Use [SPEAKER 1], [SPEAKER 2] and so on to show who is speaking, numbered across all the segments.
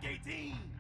[SPEAKER 1] Black 18!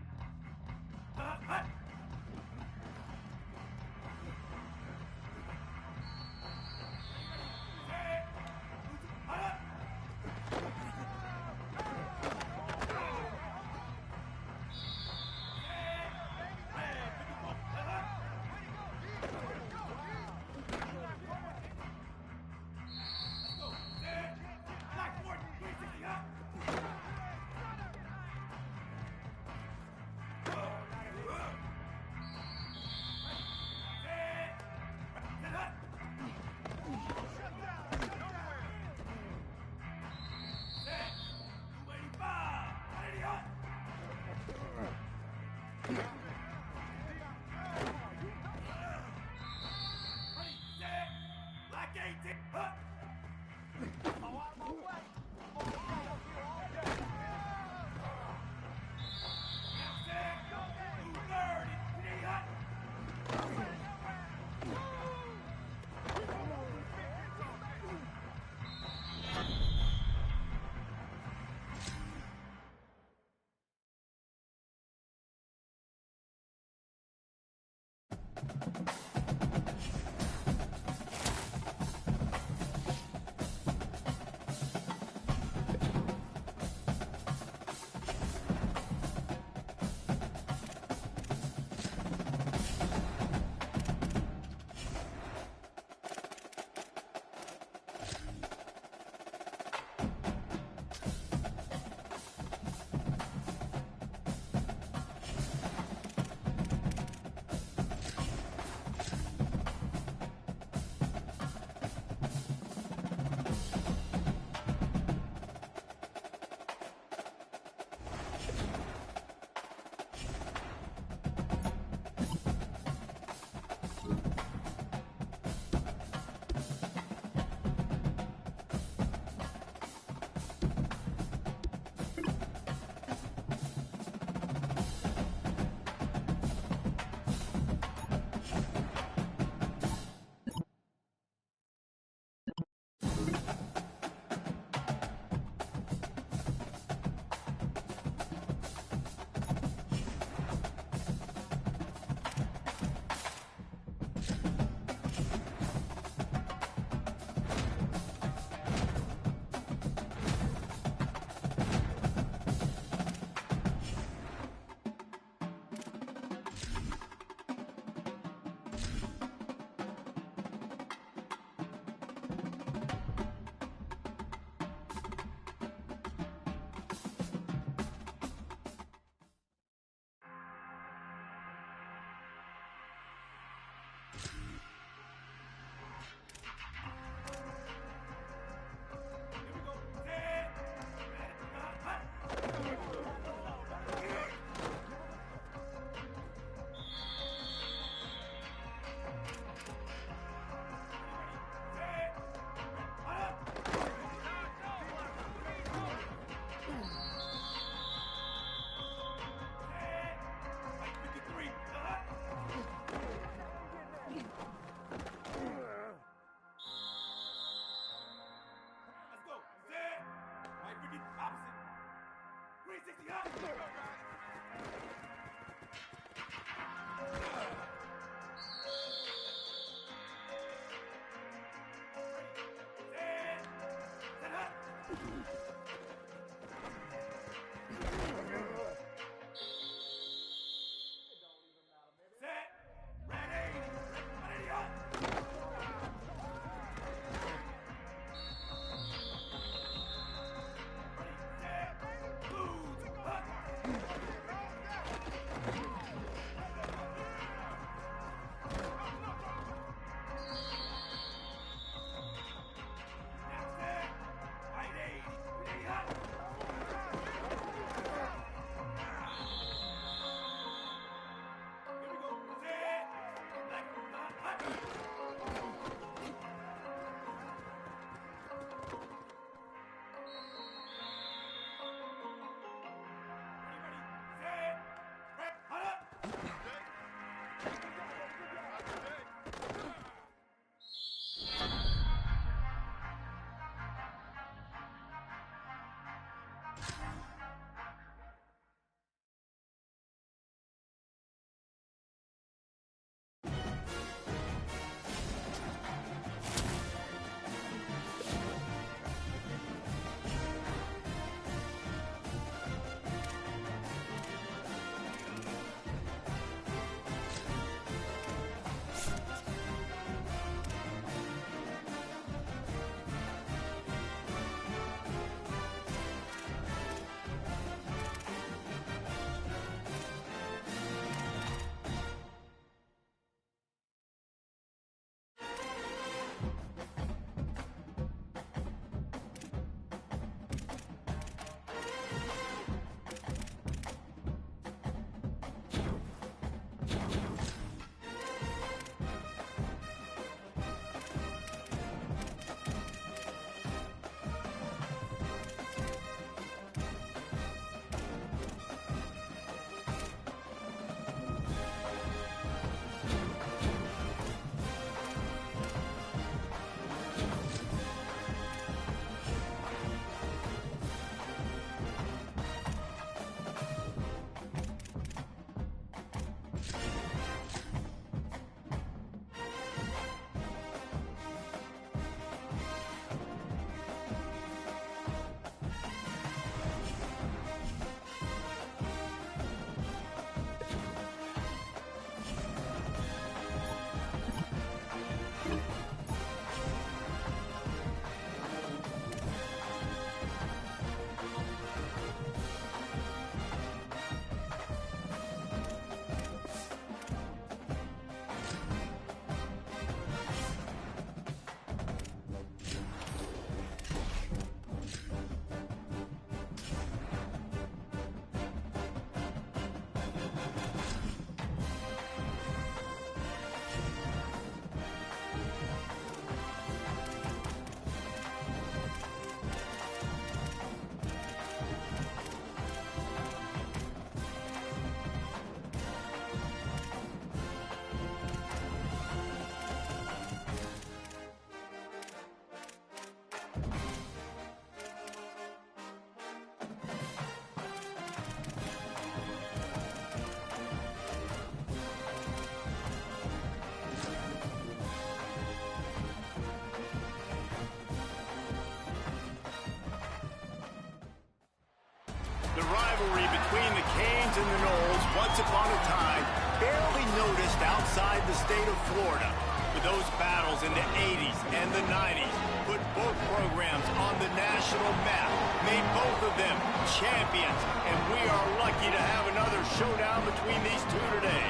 [SPEAKER 1] The rivalry between the Canes and the Noles, once upon a time, barely noticed outside the state of Florida. But those battles in the 80s and the 90s put both programs on the national map, made both of them champions, and we are lucky to have another showdown between these two today.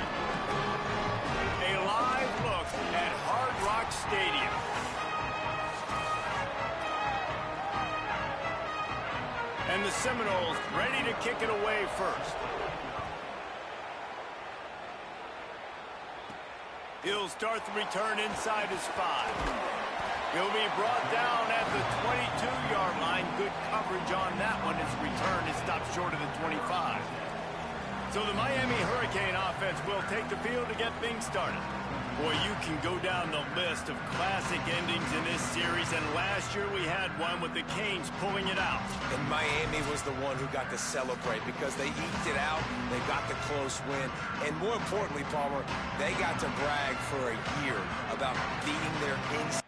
[SPEAKER 1] A live look at Hard Rock Stadium. And the Seminoles ready to kick it away first. He'll start the return inside his 5. He'll be brought down at the 22-yard line. Good coverage on that one. His return is stopped short of the 25. So the Miami Hurricane offense will take the field to get things started. Boy, you can go down the list of classic endings in this series, and last year we had one with the Canes pulling it out.
[SPEAKER 2] And Miami was the one who got to celebrate because they eked it out, they got the close win, and more importantly, Palmer, they got to brag for a year about beating their inside.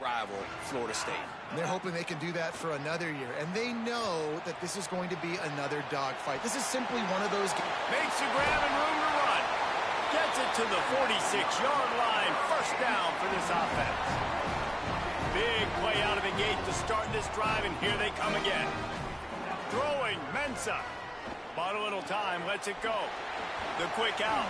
[SPEAKER 2] Rival, Florida State.
[SPEAKER 3] They're hoping they can do that for another year, and they know that this is going to be another dogfight. This is simply one of those games.
[SPEAKER 1] Makes the grab and room to run. Gets it to the 46-yard line. First down for this offense. Big play out of the gate to start this drive, and here they come again. Throwing, Mensah. Bought a little time, lets it go. The quick out.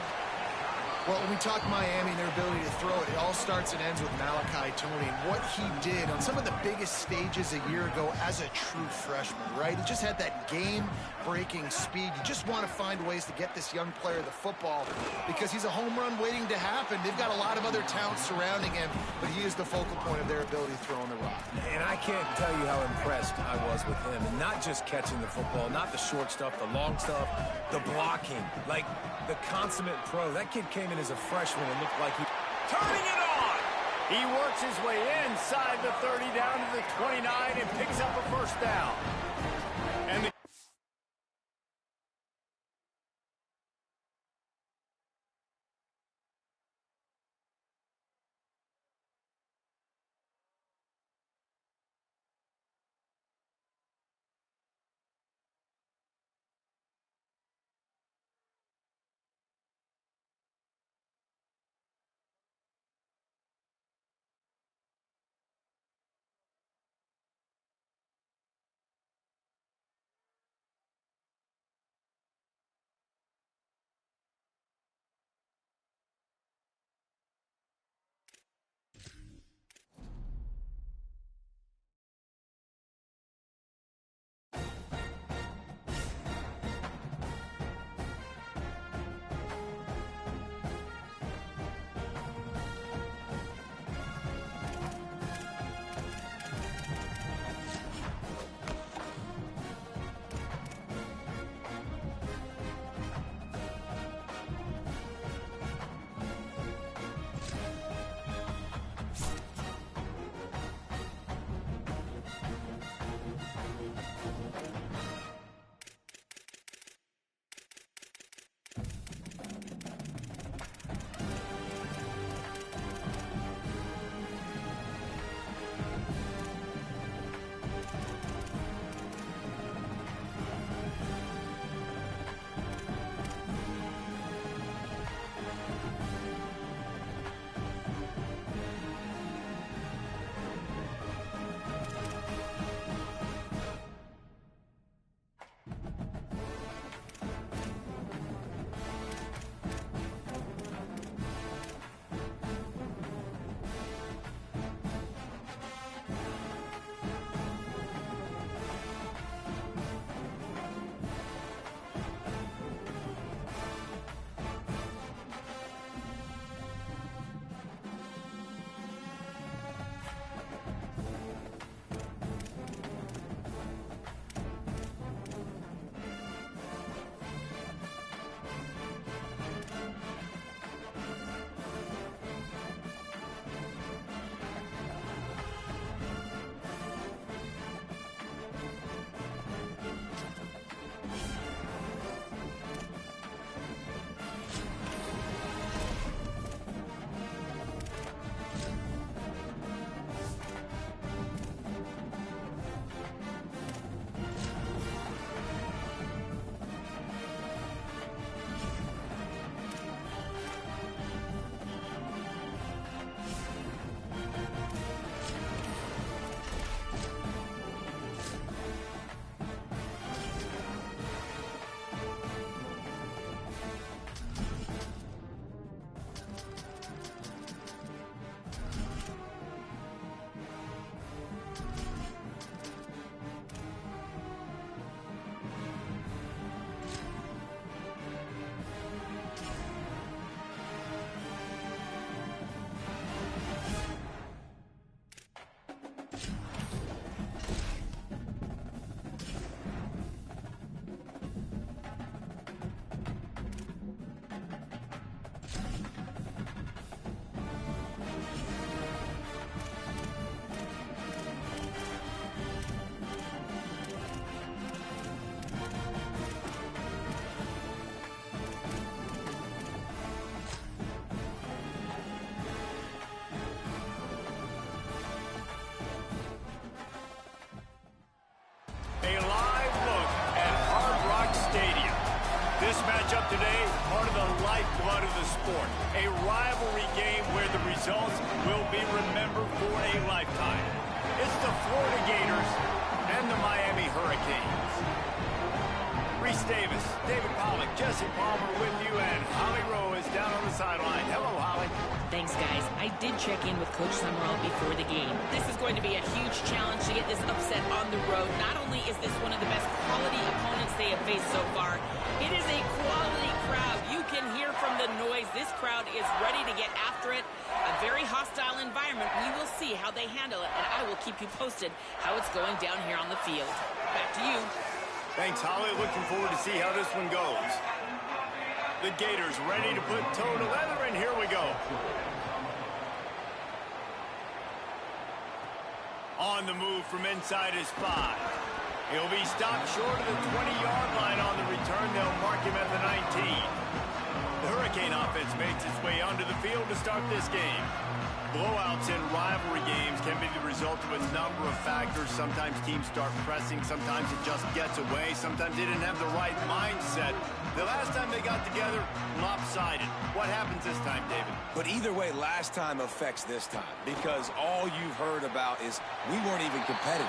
[SPEAKER 3] Well, when we talk Miami and their ability to throw it, it all starts and ends with Malachi Tony and what he did on some of the biggest stages a year ago as a true freshman, right? He just had that game-breaking speed. You just want to find ways to get this young player the football because he's a home run waiting to happen. They've got a lot of other talent surrounding him, but he is the focal point of their ability to throw on the rock.
[SPEAKER 2] And I can't tell you how impressed I was with him. And not just catching the football, not the short stuff, the long stuff, the blocking, like the consummate pro. That kid came in as a freshman and looked like he...
[SPEAKER 1] Turning it on! He works his way inside the 30 down to the 29 and picks up a first down. And the the sport. A rivalry game where the results will be remembered for a lifetime. It's the Florida Gators and the Miami Hurricanes. Reese Davis, David Pollack, Jesse Palmer with you, and Holly Rowe is down on the sideline. Hello, Holly.
[SPEAKER 4] Thanks, guys. I did check in with Coach Summerall before the game. This is going to be a huge challenge to get this upset on the road. Not only is this one of the best quality opponents they have faced so far, it is a quality crowd. You can hear from the noise. This crowd is ready to get after it. A very hostile environment. We will see how they handle it, and I will keep you posted how it's going down here on the field. Back to you.
[SPEAKER 1] Thanks, Holly. Looking forward to see how this one goes. The Gators ready to put toe to leather, and here we go. On the move from inside his 5. He'll be stopped short of the 20-yard line on the return. They'll mark him at the 19. The Hurricane offense makes its way onto the field to start this game. Blowouts in rivalry games can be the result of a number of factors. Sometimes teams start pressing. Sometimes it just gets away. Sometimes they didn't have the right mindset. The last time they got together, lopsided. What happens this time, David?
[SPEAKER 2] But either way, last time affects this time because all you've heard about is we weren't even competitive.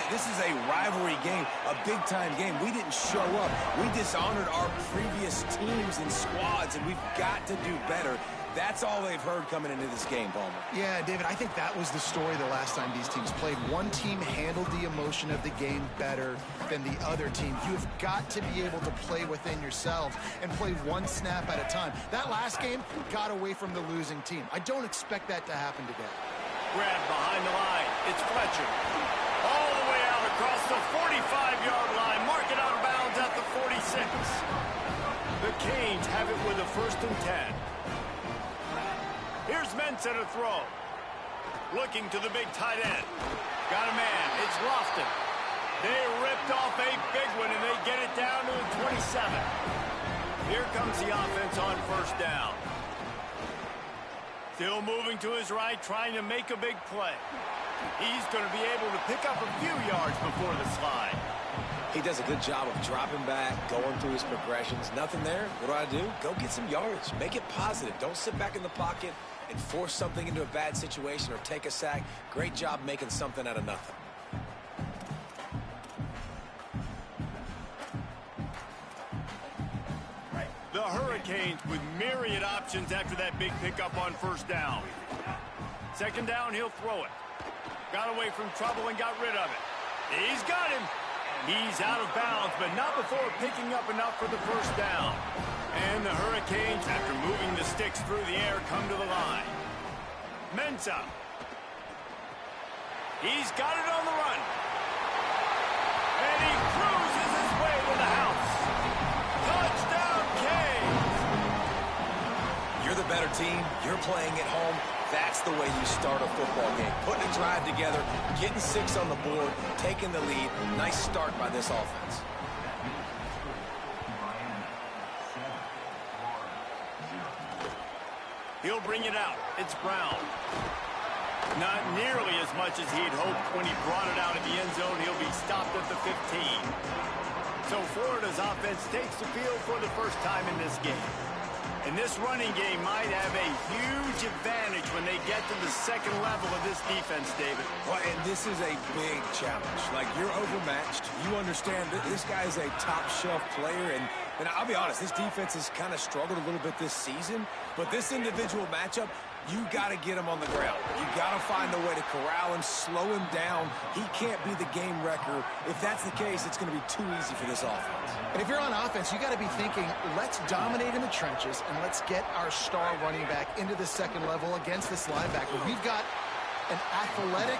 [SPEAKER 2] This is a rivalry game, a big-time game. We didn't show up. We dishonored our previous teams and squads, and we've got to do better. That's all they've heard coming into this game, Palmer.
[SPEAKER 3] Yeah, David, I think that was the story the last time these teams played. One team handled the emotion of the game better than the other team. You've got to be able to play within yourselves and play one snap at a time. That last game got away from the losing team. I don't expect that to happen today.
[SPEAKER 1] Grab behind the line. It's Fletcher. All the way out across the 45-yard line. Mark it out of bounds at the 46. The Canes have it with a 1st and 10. Here's Mensah to throw. Looking to the big tight end. Got a man. It's Lofton. They ripped off a big one, and they get it down to the 27. Here comes the offense on 1st down. Still moving to his right, trying to make a big play. He's going to be able to pick up a few yards before the slide.
[SPEAKER 2] He does a good job of dropping back, going through his progressions. Nothing there. What do? Go get some yards. Make it positive. Don't sit back in the pocket and force something into a bad situation or take a sack. Great job making something out of nothing.
[SPEAKER 1] The Hurricanes with myriad options after that big pickup on 1st down. 2nd down, he'll throw it. Got away from trouble and got rid of it. He's got him. He's out of bounds, but not before picking up enough for the 1st down. And the Hurricanes, after moving the sticks through the air, come to the line. Mensah. He's got it on the run. And he cruises his way to the house. Touchdown, Canes!
[SPEAKER 2] You're the better team. You're playing at home. That's the way you start a football game. Putting a drive together, getting 6 on the board, taking the lead. Nice start by this offense.
[SPEAKER 1] He'll bring it out. It's Brown. Not nearly as much as he'd hoped when he brought it out of the end zone. He'll be stopped at the 15. So Florida's offense takes the field for the first time in this game. And this running game might have a huge advantage when they get to the 2nd level of this defense, David.
[SPEAKER 2] Well, and this is a big challenge. Like, you're overmatched. You understand that this guy is a top-shelf player, and I'll be honest, this defense has kind of struggled a little bit this season, but this individual matchup, you got to get him on the ground. You got to find a way to corral him, slow him down. He can't be the game wrecker. If that's the case, it's going to be too easy for this offense.
[SPEAKER 3] And if you're on offense, you got to be thinking, let's dominate in the trenches and let's get our star running back into the 2nd level against this linebacker. We've got an athletic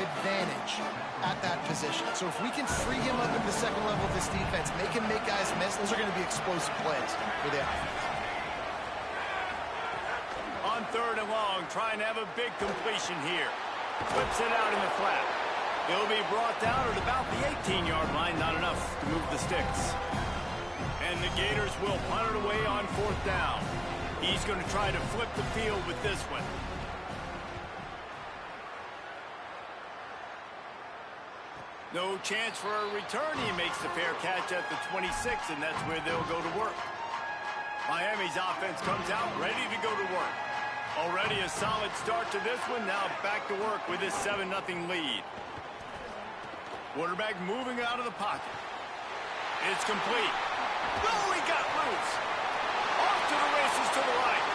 [SPEAKER 3] advantage at that position. So if we can free him up into the 2nd level of this defense, make him make guys miss, those are going to be explosive plays for the offense.
[SPEAKER 1] On 3rd and long, trying to have a big completion here. Flips it out in the flat. He'll be brought down at about the 18-yard line. Not enough to move the sticks. And the Gators will punt it away on 4th down. He's going to try to flip the field with this one. No chance for a return. He makes the fair catch at the 26, and that's where they'll go to work. Miami's offense comes out ready to go to work. Already a solid start to this one. Now back to work with this 7-0 lead. Quarterback moving out of the pocket. It's complete. Oh, he got loose. Off to the races to the right.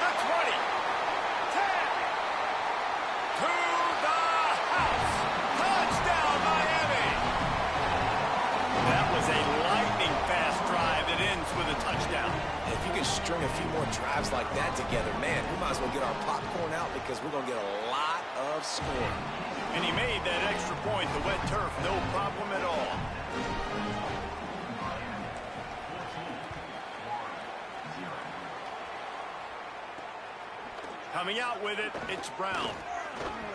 [SPEAKER 1] The 20. 10. To the house. Touchdown, Miami. That was a lightning-fast drive that ends with a touchdown.
[SPEAKER 2] If you can string a few more drives like that together, man, we might as well get our popcorn out because we're going to get a lot of scoring.
[SPEAKER 1] And he made that extra point, the wet turf, no problem at all. Coming out with it, it's Brown.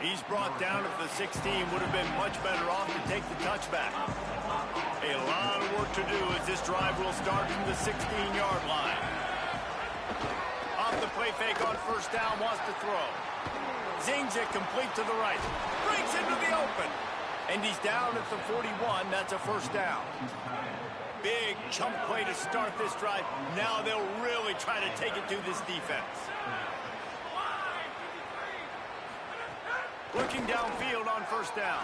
[SPEAKER 1] He's brought down at the 16, would have been much better off to take the touchback. A lot of work to do as this drive will start from the 16-yard line. Off the play fake on first down, wants to throw. Zings it complete to the right. Breaks into the open. And he's down at the 41. That's a first down. Big chunk play to start this drive. Now they'll really try to take it to this defense. Looking downfield on first down.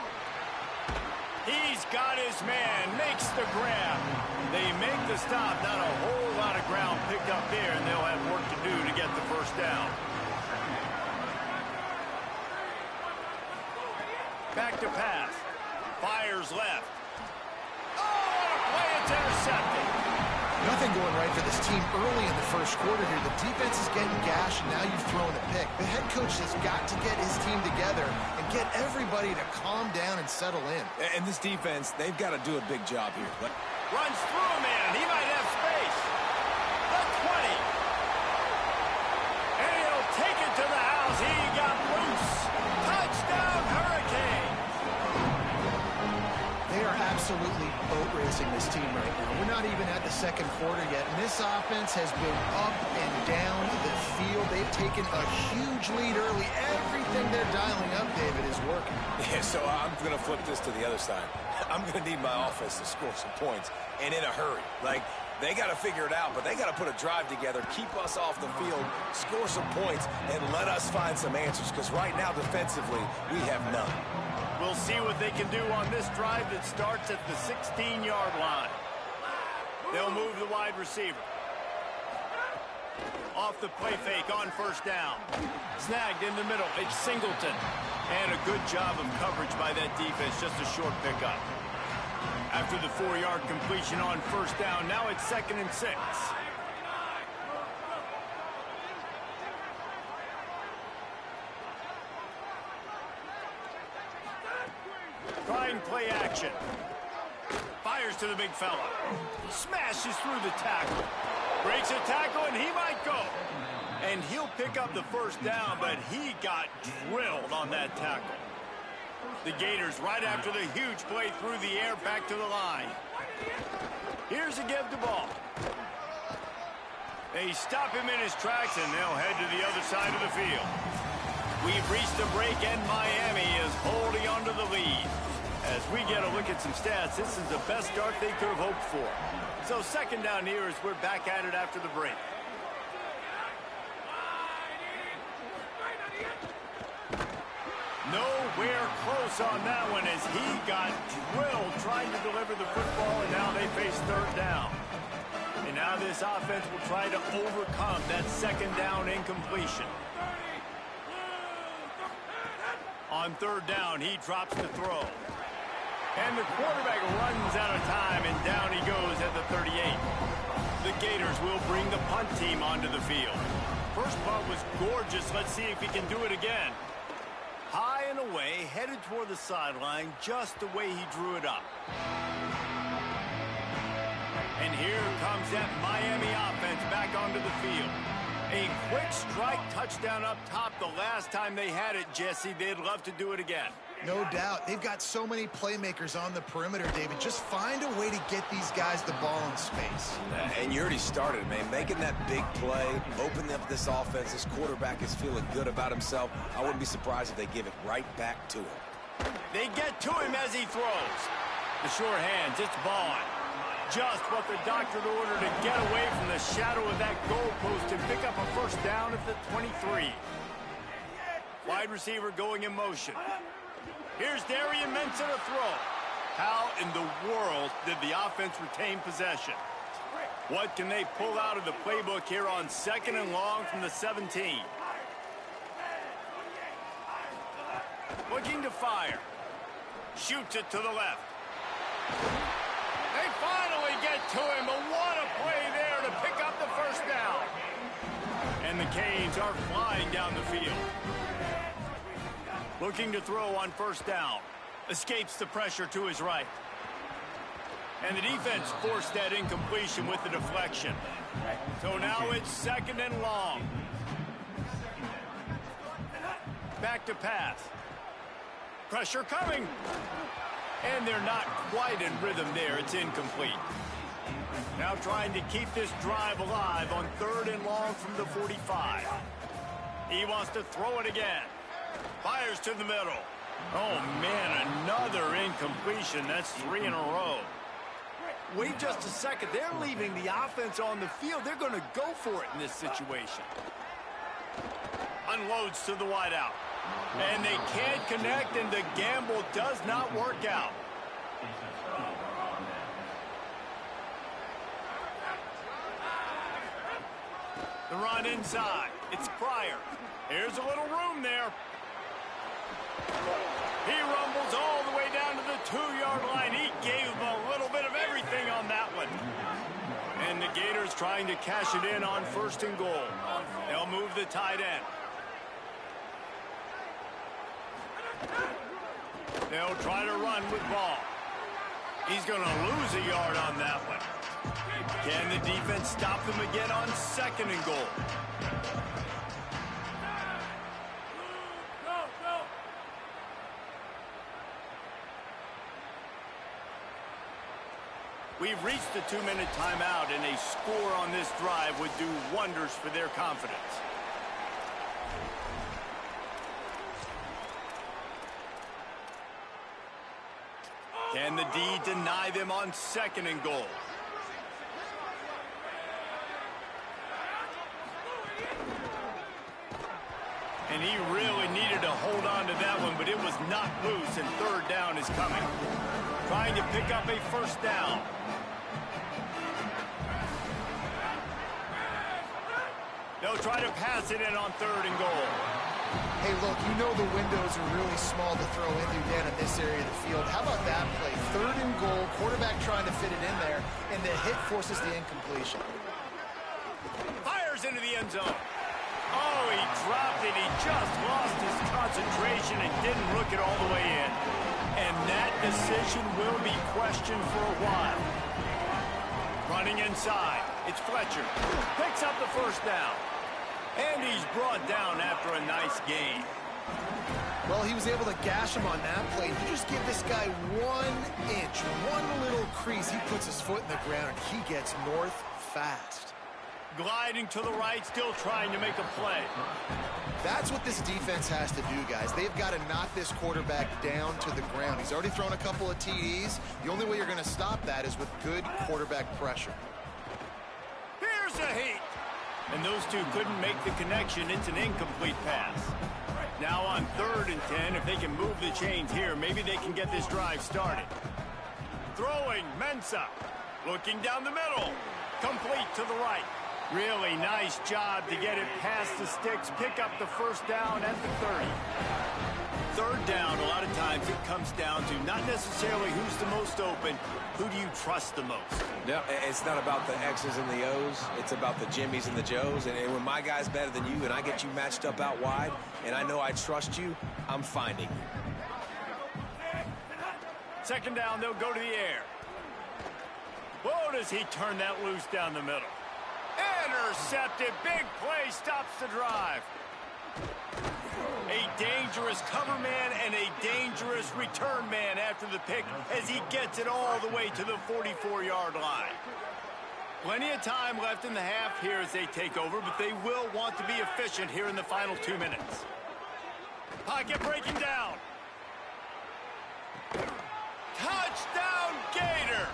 [SPEAKER 1] He's got his man. Makes the grab. They make the stop. Not a whole lot of ground picked up there, and they'll have work to do to get the first down. Back to pass. Fires left. Oh, what a play. It's intercepted.
[SPEAKER 3] Nothing going right for this team early in the first quarter here. The defense is getting gashed, and now you've thrown a pick. The head coach has got to get his team together and get everybody to calm down and settle in.
[SPEAKER 2] And this defense, they've got to do a big job here.
[SPEAKER 1] Runs through a man. He might have space. The 20. And he'll take it to the house. He got loose. Touchdown, Hurricane.
[SPEAKER 3] They are absolutely boat racing this team right now. We're not even at the second quarter yet, and this offense has been up and down the field. They've taken a huge lead early. Everything they're dialing up, David, is working.
[SPEAKER 2] Yeah, so I'm going to flip this to the other side. I'm going to need my offense to score some points, and in a hurry. Like, they got to figure it out, but they got to put a drive together, keep us off the field, score some points, and let us find some answers, because right now, defensively, we have none.
[SPEAKER 1] We'll see what they can do on this drive that starts at the 16-yard line. They'll move the wide receiver. Off the play fake on first down. Snagged in the middle. It's Singleton. And a good job of coverage by that defense. Just a short pickup. After the 4-yard completion on first down, now it's 2nd and 6. Trying play action. Fires to the big fella. Smashes through the tackle. Breaks a tackle, and he might go. And he'll pick up the first down, but he got drilled on that tackle. The Gators right after the huge play through the air back to the line. Here's a give the ball. They stop him in his tracks, and they'll head to the other side of the field. We've reached the break, and Miami is holding on to the lead. As we get a look at some stats, this is the best start they could have hoped for. So second down here as we're back at it after the break. Nowhere close on that one as he got drilled trying to deliver the football, and now they face third down. And now this offense will try to overcome that second down incompletion. On third down, he drops the throw. And the quarterback runs out of time, and down he goes at the 38. The Gators will bring the punt team onto the field. First punt was gorgeous. Let's see if he can do it again. High and away, headed toward the sideline, just the way he drew it up. And here comes that Miami offense back onto the field. A quick strike touchdown up top the last time they had it, Jesse. They'd love to do it again.
[SPEAKER 3] No doubt. They've got so many playmakers on the perimeter, David. Just find a way to get these guys the ball in space.
[SPEAKER 2] And you already started, man. Making that big play, opening up this offense. This quarterback is feeling good about himself. I wouldn't be surprised if they give it right back to him.
[SPEAKER 1] They get to him as he throws. The short hands, it's Vaughn. just what the doctor ordered to get away from the shadow of that goalpost and pick up a first down at the 23. Wide receiver going in motion. Here's Darian Mensah to throw. How in the world did the offense retain possession? What can they pull out of the playbook here on 2nd and long from the 17? Looking to fire. Shoots it to the left. They finally get to him, but what a play there to pick up the first down. And the Canes are flying down the field. Looking to throw on first down. Escapes the pressure to his right. And the defense forced that incompletion with the deflection. So now it's 2nd and long. Back to pass. Pressure coming. And they're not quite in rhythm there. It's incomplete. Now trying to keep this drive alive on 3rd and long from the 45. He wants to throw it again. Fires to the middle. Oh, man, another incompletion. That's 3 in a row. Wait just a second. They're leaving the offense on the field. They're going to go for it in this situation. Unloads to the wideout. And they can't connect, and the gamble does not work out. The run inside. It's Pryor. Here's a little room there. He rumbles all the way down to the 2-yard line. He gave him a little bit of everything on that one. And the Gators trying to cash it in on 1st and goal. They'll move the tight end. They'll try to run with ball. He's going to lose a yard on that one. Can the defense stop them again on 2nd and goal? We've reached the 2-minute timeout, and a score on this drive would do wonders for their confidence. Can the D deny them on 2nd and goal? And he really needed to hold on to that one, but it was knocked loose, and 3rd down is coming. Trying to pick up a first down. They'll try to pass it in on 3rd and goal.
[SPEAKER 3] Hey, look, you know the windows are really small to throw into down in this area of the field. How about that play? 3rd and goal, quarterback trying to fit it in there, and the hit forces the incompletion.
[SPEAKER 1] Fires into the end zone. Oh, he dropped it. He just lost his concentration and didn't look it all the way in. And that decision will be questioned for a while. Running inside. It's Fletcher. Picks up the first down. And he's brought down after a nice gain.
[SPEAKER 3] Well, he was able to gash him on that play. You just give this guy 1 inch, one little crease. He puts his foot in the ground, and he gets north fast.
[SPEAKER 1] Gliding to the right, still trying to make a play.
[SPEAKER 3] That's what this defense has to do, guys. They've got to knock this quarterback down to the ground. He's already thrown a couple of TDs. The only way you're going to stop that is with good quarterback pressure.
[SPEAKER 1] Here's a heat. And those two couldn't make the connection. It's an incomplete pass. Now on 3rd and 10, if they can move the chains here, maybe they can get this drive started. Throwing, Mensah. Looking down the middle. Complete to the right. Really nice job to get it past the sticks, pick up the first down at the 30. 3rd down, a lot of times it comes down to not necessarily who's the most open, who do you trust the most?
[SPEAKER 2] No, it's not about the X's and the O's. It's about the Jimmys and the Joes. And when my guy's better than you and I get you matched up out wide and I know I trust you, I'm finding you.
[SPEAKER 1] 2nd down, they'll go to the air. Whoa, does he turn that loose down the middle? Intercepted. Big play stops the drive. A dangerous cover man and a dangerous return man after the pick as he gets it all the way to the 44-yard line. Plenty of time left in the half here as they take over, but they will want to be efficient here in the final 2 minutes. Pocket breaking down. Touchdown Gators!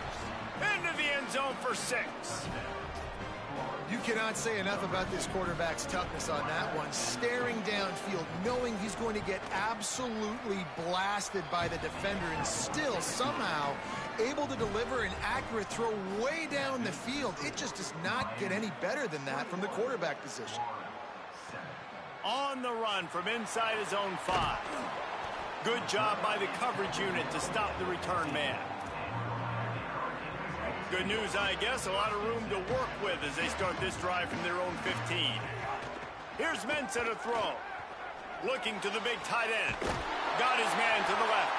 [SPEAKER 1] Into the end for 6.
[SPEAKER 3] You cannot say enough about this quarterback's toughness on that one. Staring downfield, knowing he's going to get absolutely blasted by the defender, and still somehow able to deliver an accurate throw way down the field. It just does not get any better than that from the quarterback position.
[SPEAKER 1] On the run from inside his own 5. Good job by the coverage unit to stop the return man. Good news, I guess, a lot of room to work with as they start this drive from their own 15. Here's Mensah to throw. Looking to the big tight end. Got his man to the left.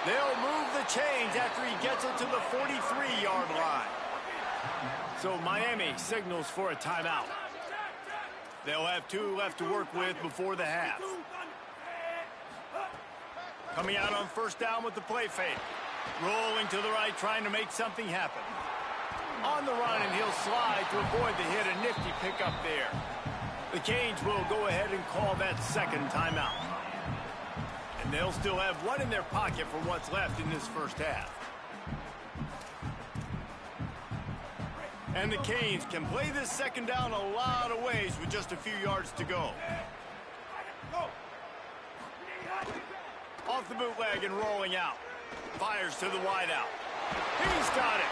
[SPEAKER 1] They'll move the chains after he gets it to the 43-yard line. So Miami signals for a timeout. They'll have 2 left to work with before the half. Coming out on first down with the play fake. Rolling to the right, trying to make something happen. On the run, and he'll slide to avoid the hit. A nifty pickup there. The Canes will go ahead and call that second timeout. And they'll still have 1 in their pocket for what's left in this first half. And the Canes can play this second down a lot of ways with just a few yards to go. Off the bootleg and rolling out. Fires to the wideout. He's got it.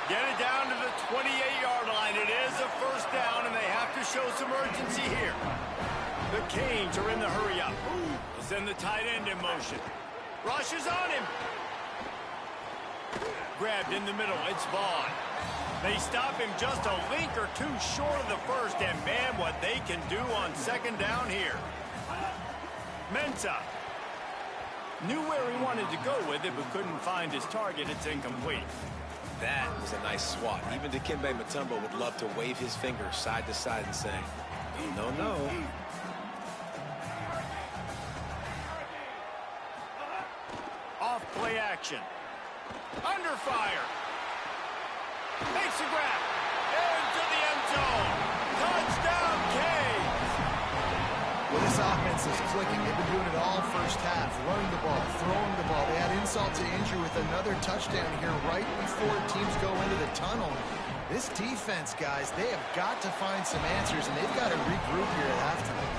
[SPEAKER 1] Get it down to the 28-yard line. It is a first down, and they have to show some urgency here. The Canes are in the hurry-up. They'll send the tight end in motion. Rushes on him. Grabbed in the middle. It's Vaughn. They stop him just a link or 2 short of the first, and man, what they can do on second down here. Mensah knew where he wanted to go with it, but couldn't find his target. It's incomplete.
[SPEAKER 2] That was a nice swat. Even Dikembe Mutombo would love to wave his finger side to side and say, no, no.
[SPEAKER 1] Off play action. Under fire. Makes a grab. Into the end zone. Touchdown, Canes.
[SPEAKER 3] Well, this offense is clicking. They've been doing it all first half. Running the ball, throwing the ball. They had insult to injury with another touchdown here right before teams go into the tunnel. This defense, guys, they have got to find some answers, and they've got to regroup here at halftime.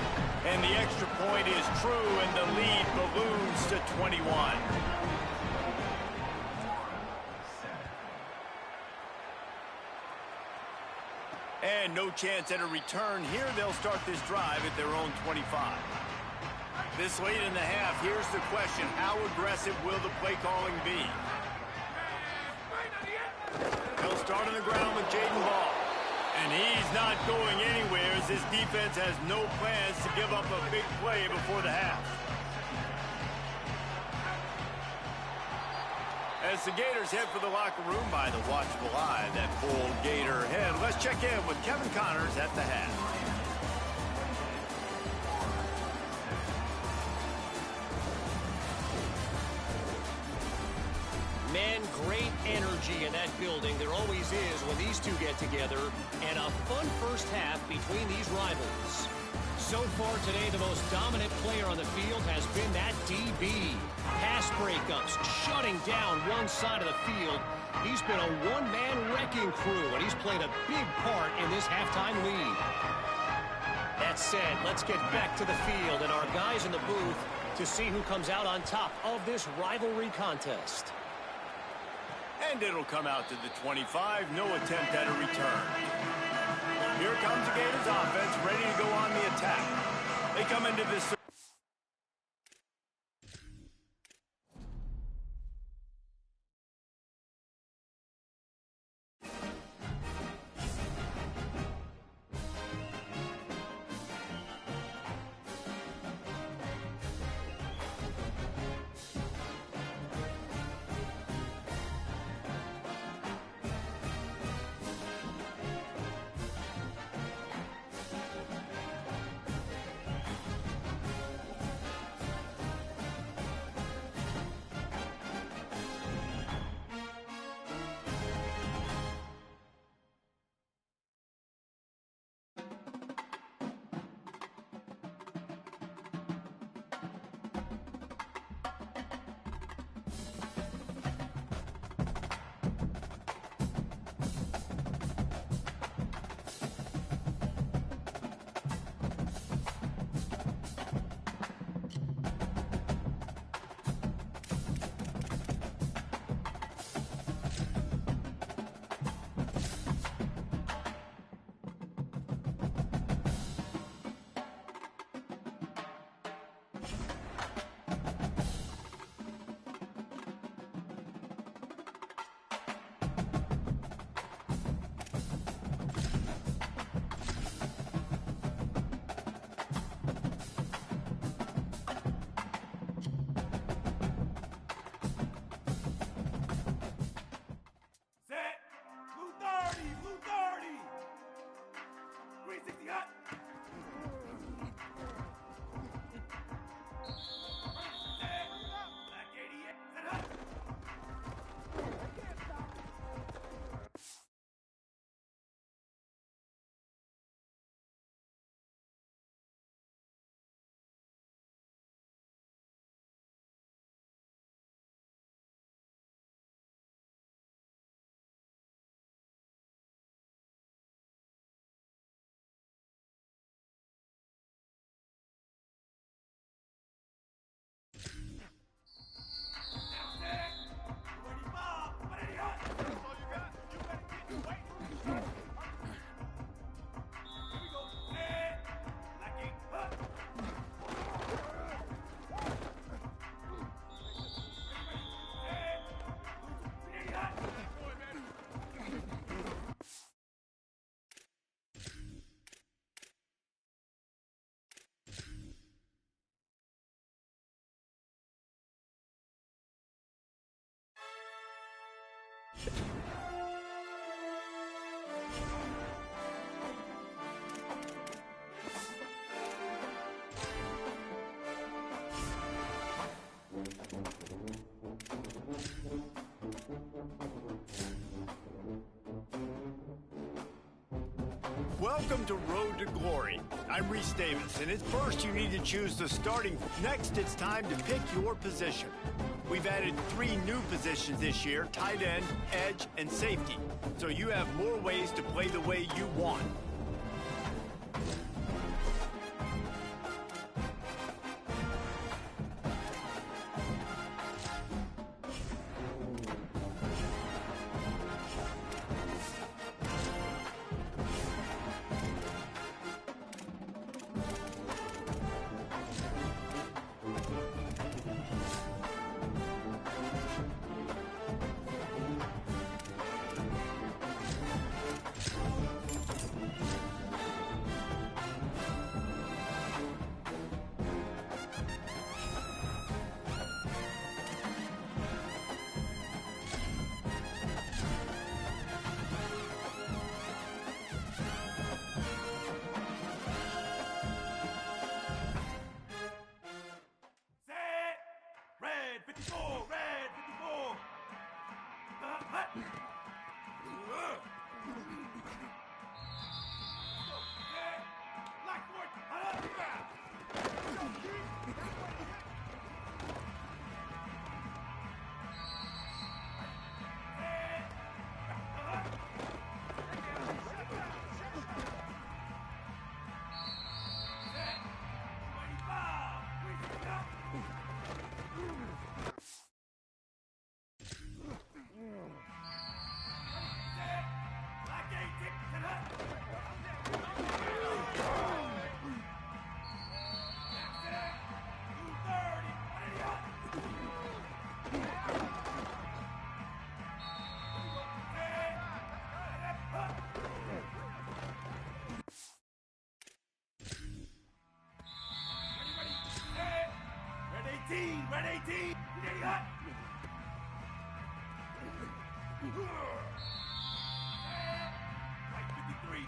[SPEAKER 1] And the extra point is true, and the lead balloons to 21. And no chance at a return here. They'll start this drive at their own 25. This late in the half, here's the question. How aggressive will the play calling be? They'll start on the ground with Jaden Ball. And he's not going anywhere as this defense has no plans to give up a big play before the half. As the Gators head for the locker room by the watchful eye, that full Gator head. Let's check in with Kevin Connors at the half.
[SPEAKER 5] Man, great energy in that building. There always is when these two get together. And a fun first half between these rivals. So far today, the most dominant player on the field has been that DB. Pass breakups, shutting down one side of the field. He's been a one-man wrecking crew, and he's played a big part in this halftime lead. That said, let's get back to the field and our guys in the booth to see who comes out on top of this rivalry contest.
[SPEAKER 1] And it'll come out to the 25. No attempt at a return. Here comes the Gators offense, ready to go on the attack. They come into this. Welcome to Road to Glory. I'm Reese Davis, and at first you need to choose the starting. Next, it's time to pick your position. We've added 3 new positions this year, tight end, edge, and safety. So you have more ways to play the way you want.
[SPEAKER 6] Red 54, red 54. Red 18! Idiot! Right 53!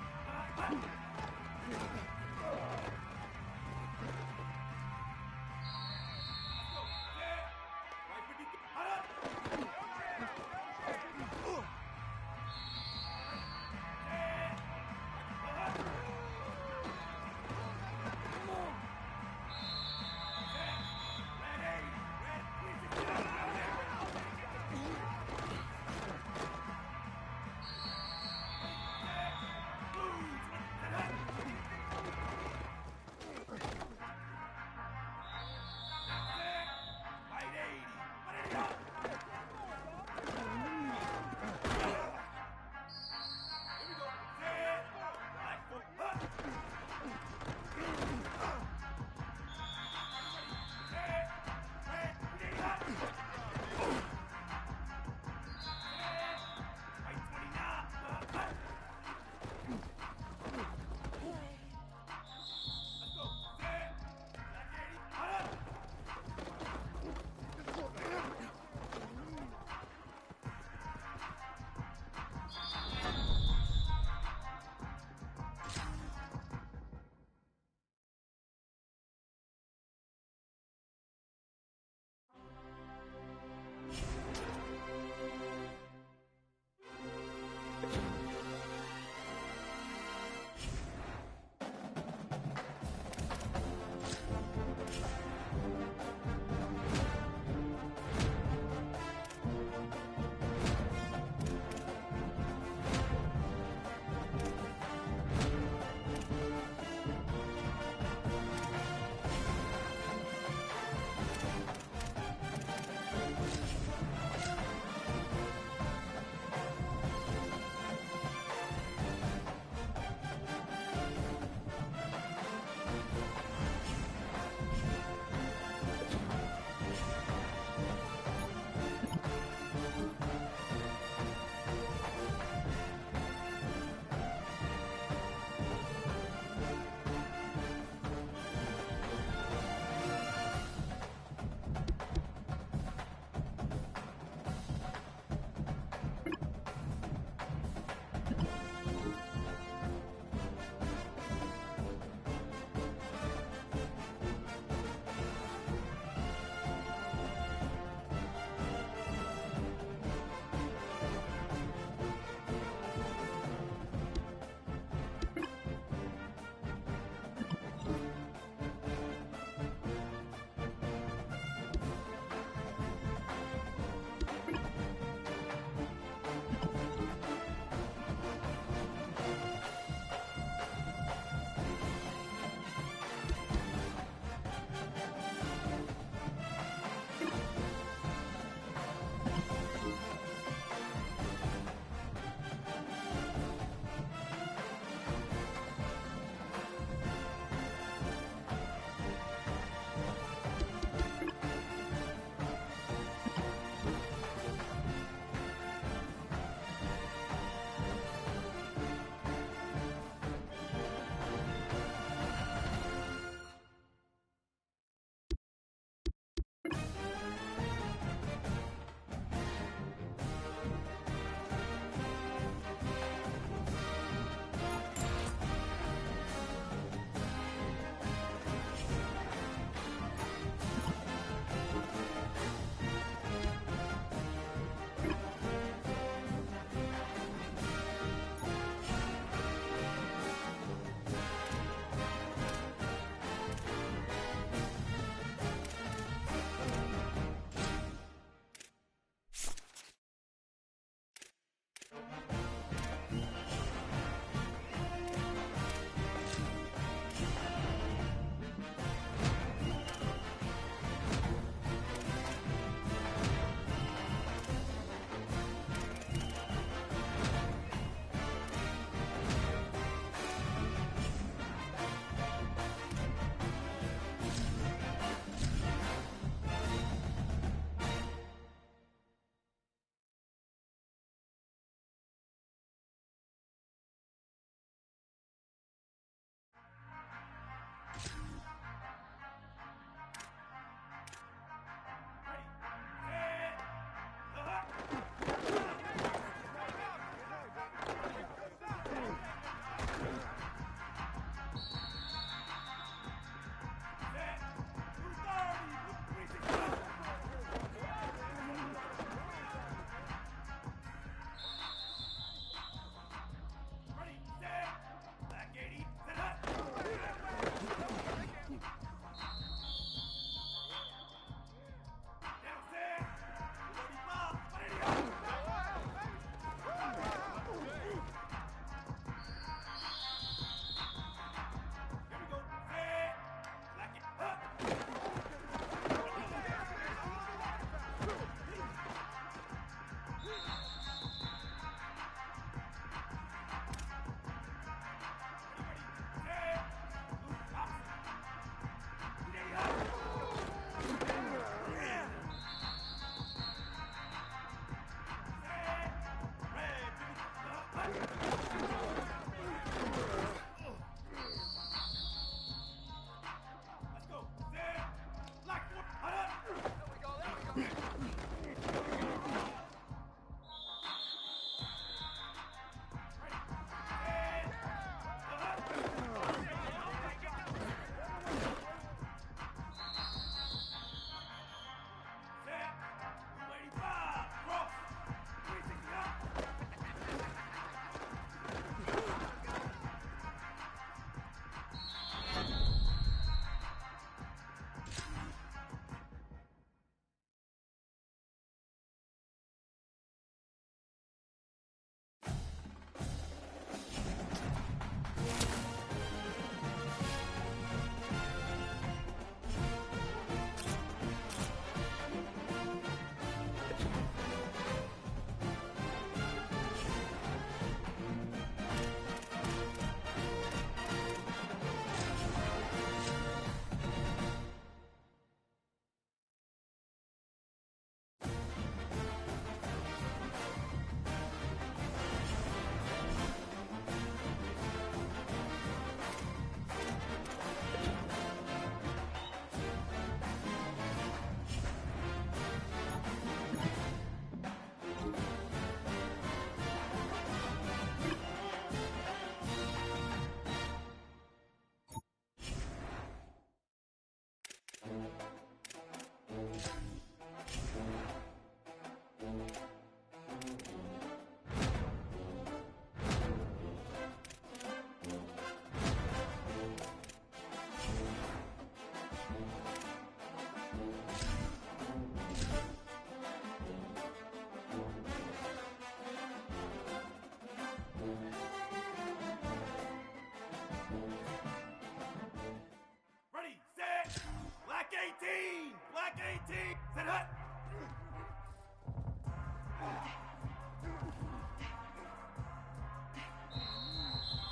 [SPEAKER 6] Set hut.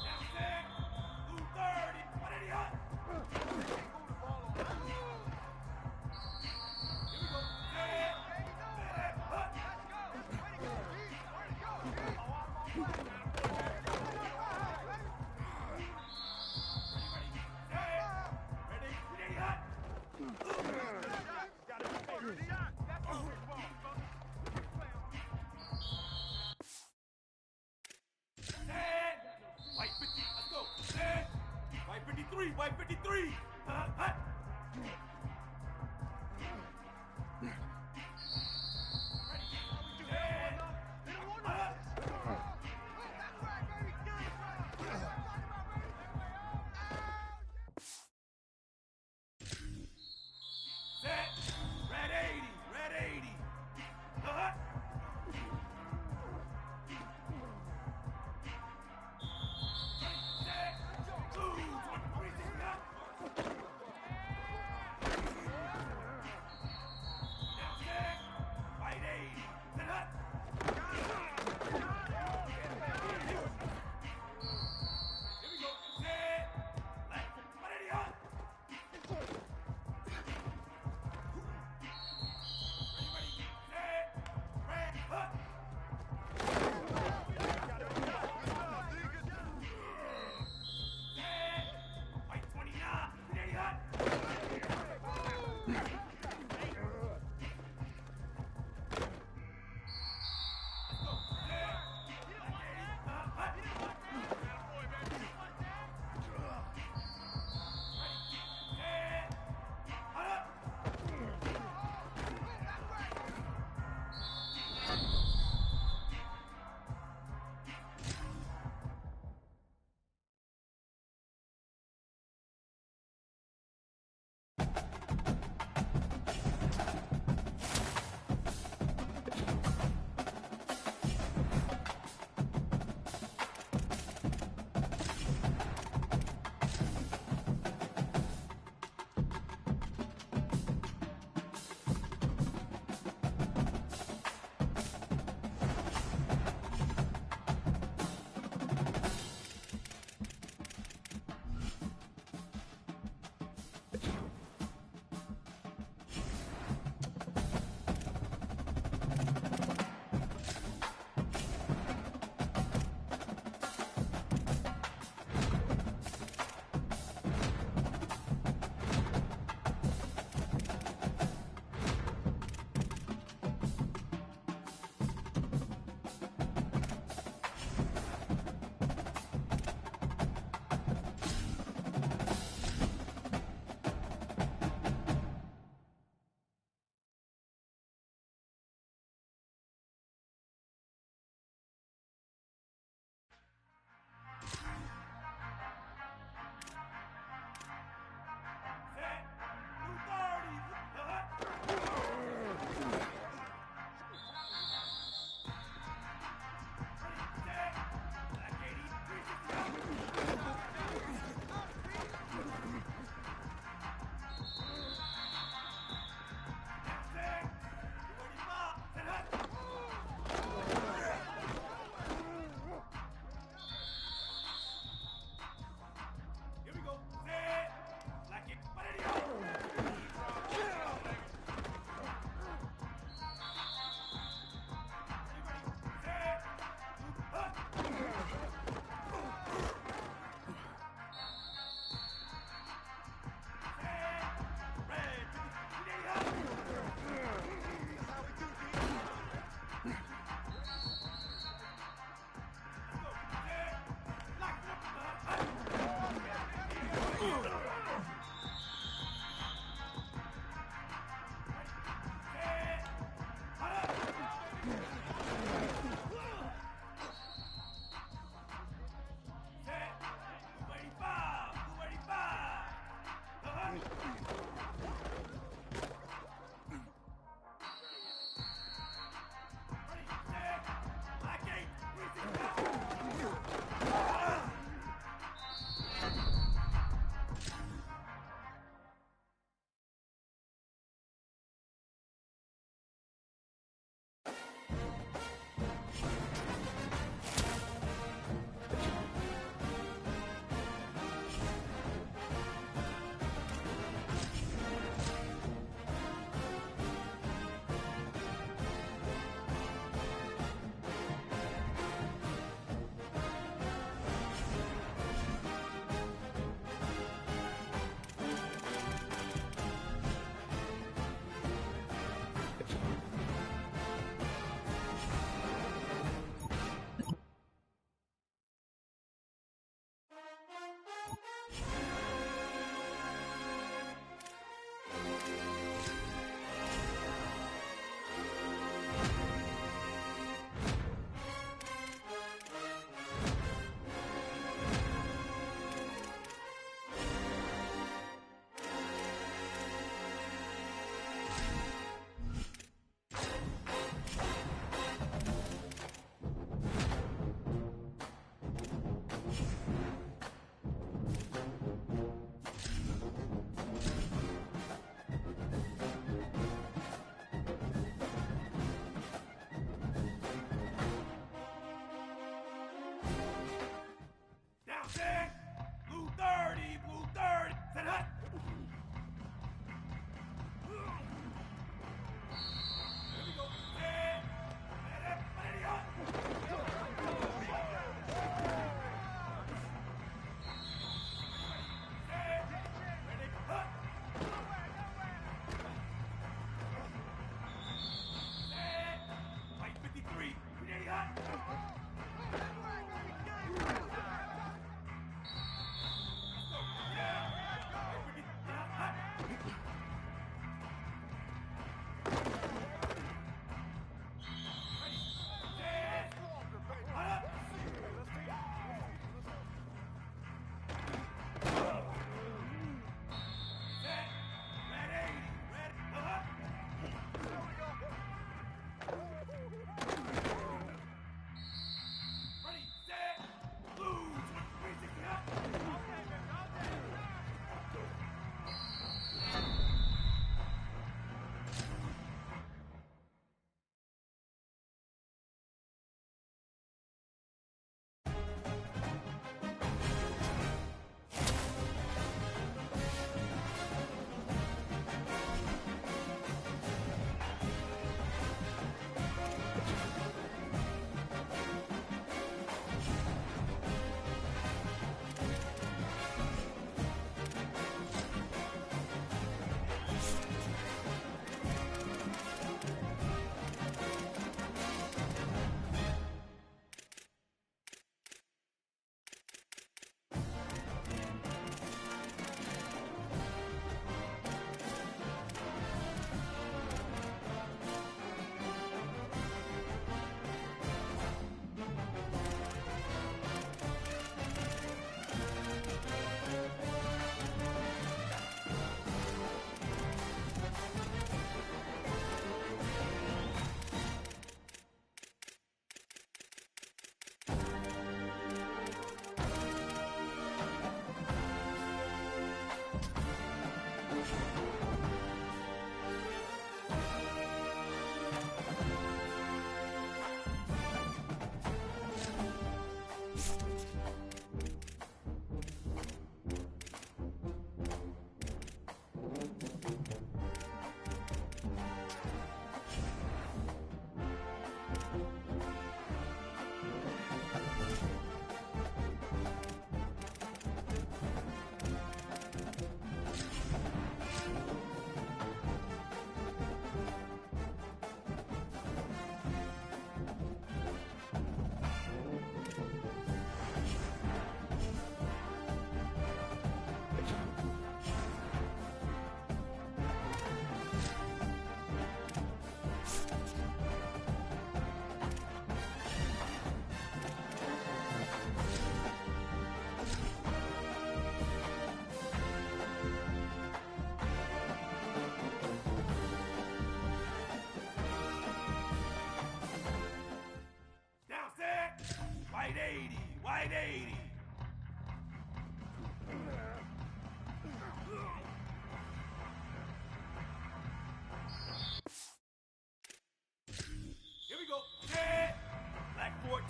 [SPEAKER 6] Now set. Blue 30. Ready hut. Here we go. Set. Set hut. White 50, let's go. White 53, white 53. Hut. Set. Red 80, red 80. Hut.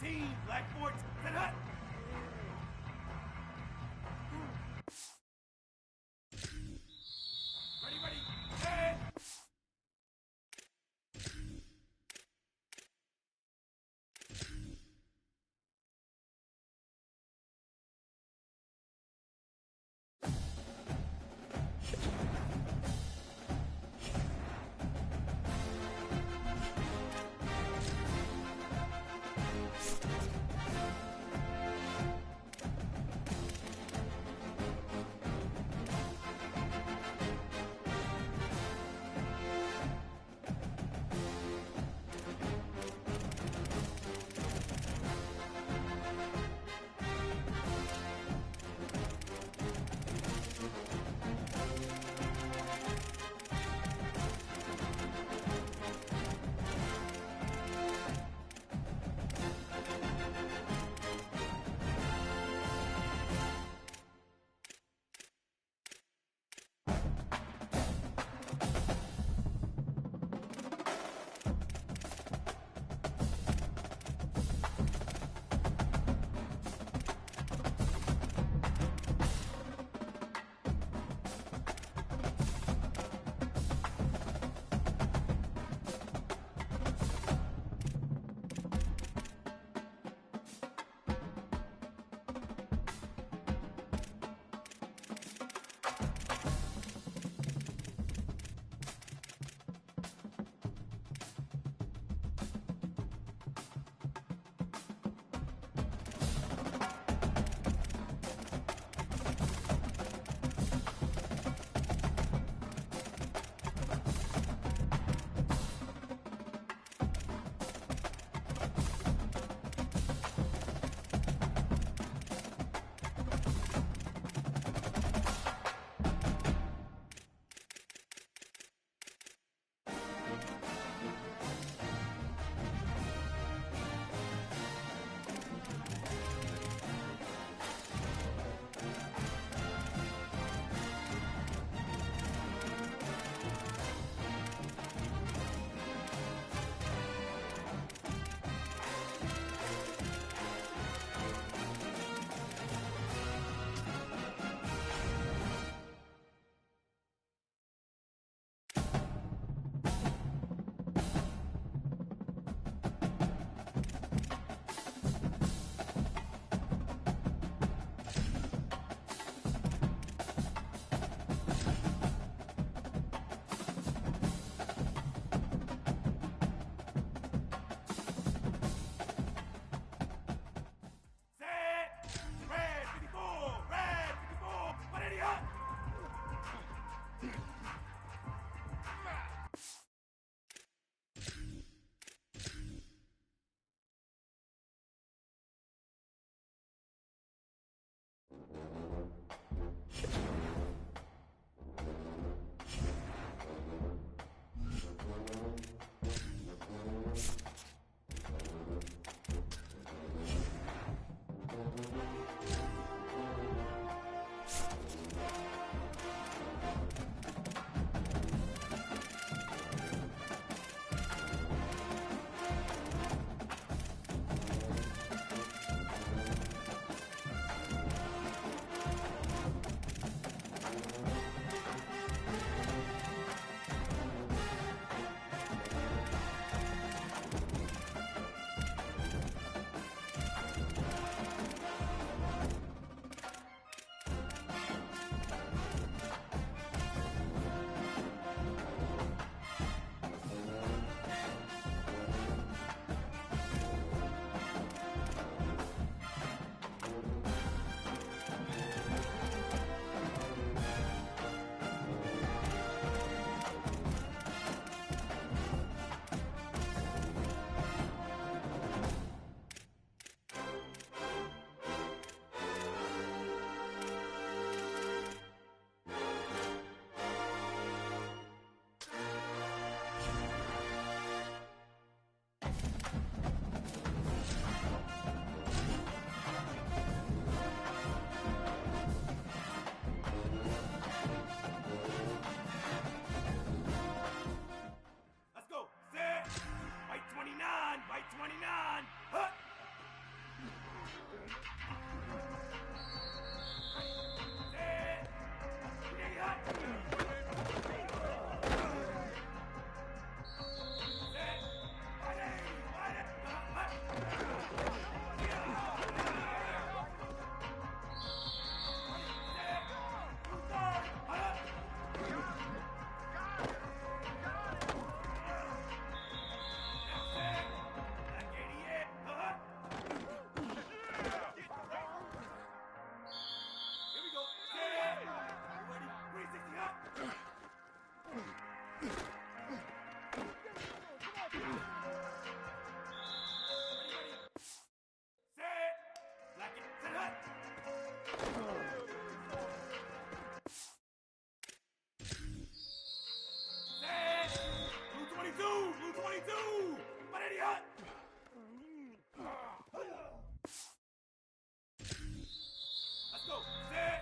[SPEAKER 6] team, Black 14. Hut. Ready, ready, and... Black it. Set it up. Set. Blue 22. Blue 22. Valeria. Let's go. Set.